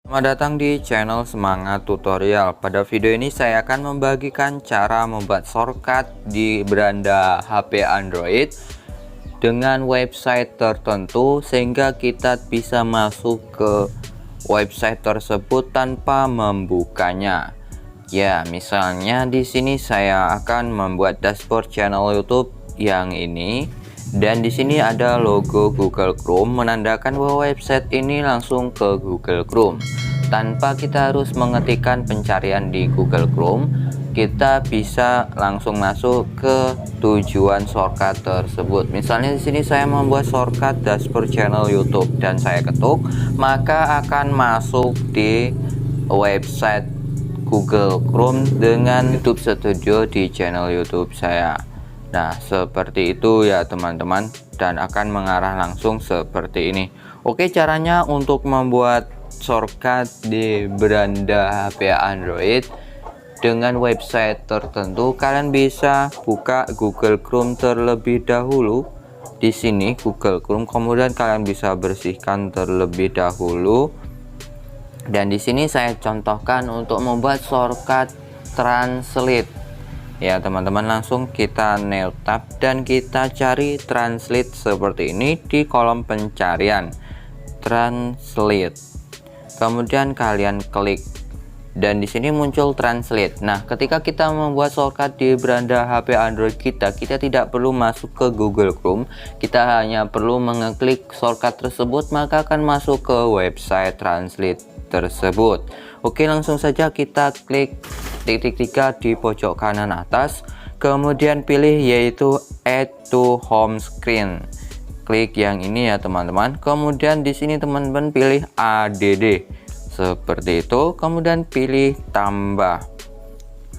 Selamat datang di channel Semangat Tutorial. Pada video ini saya akan membagikan cara membuat shortcut di beranda HP Android dengan website tertentu sehingga kita bisa masuk ke website tersebut tanpa membukanya. Ya, misalnya di sini saya akan membuat dashboard channel YouTube yang ini. Dan di sini ada logo Google Chrome menandakan bahwa website ini langsung ke Google Chrome. Tanpa kita harus mengetikkan pencarian di Google Chrome, kita bisa langsung masuk ke tujuan shortcut tersebut. Misalnya di sini saya membuat shortcut dashboard channel YouTube dan saya ketuk, maka akan masuk di website Google Chrome dengan YouTube Studio di channel YouTube saya. Nah, seperti itu ya teman-teman, dan akan mengarah langsung seperti ini. Oke, caranya untuk membuat shortcut di beranda HP Android dengan website tertentu, kalian bisa buka Google Chrome terlebih dahulu. Di sini Google Chrome, kemudian kalian bisa bersihkan terlebih dahulu. Dan di sini saya contohkan untuk membuat shortcut translate. Ya teman-teman, langsung kita nail tab dan kita cari translate seperti ini di kolom pencarian translate. Kemudian kalian klik dan di sini muncul translate. Nah, ketika kita membuat shortcut di beranda HP Android kita tidak perlu masuk ke Google Chrome. Kita hanya perlu mengeklik shortcut tersebut, maka akan masuk ke website translate tersebut. Oke, langsung saja kita klik titik 3 di pojok kanan atas, kemudian pilih yaitu add to home screen. Klik yang ini ya teman-teman. Kemudian di sini teman-teman pilih add seperti itu, kemudian pilih tambah.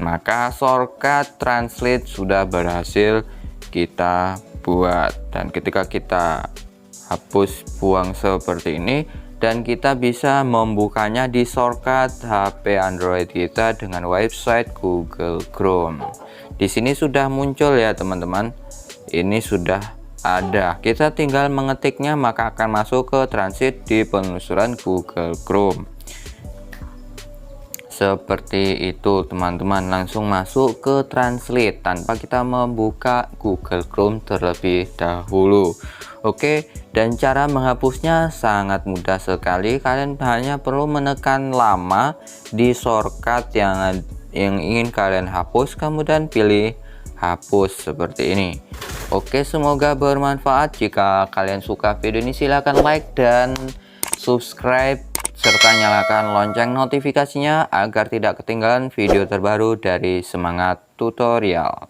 Maka shortcut translate sudah berhasil kita buat, dan ketika kita hapus buang seperti ini, dan kita bisa membukanya di shortcut HP Android kita dengan website Google Chrome. Di sini sudah muncul ya teman-teman. Ini sudah ada. Kita tinggal mengetiknya, maka akan masuk ke transit di penelusuran Google Chrome. Seperti itu teman-teman, langsung masuk ke translate tanpa kita membuka Google Chrome terlebih dahulu. Oke, dan cara menghapusnya sangat mudah sekali. Kalian hanya perlu menekan lama di shortcut yang ingin kalian hapus, kemudian pilih hapus seperti ini. Oke, semoga bermanfaat. Jika kalian suka video ini, silahkan like dan subscribe serta nyalakan lonceng notifikasinya agar tidak ketinggalan video terbaru dari Semangat Tutorial.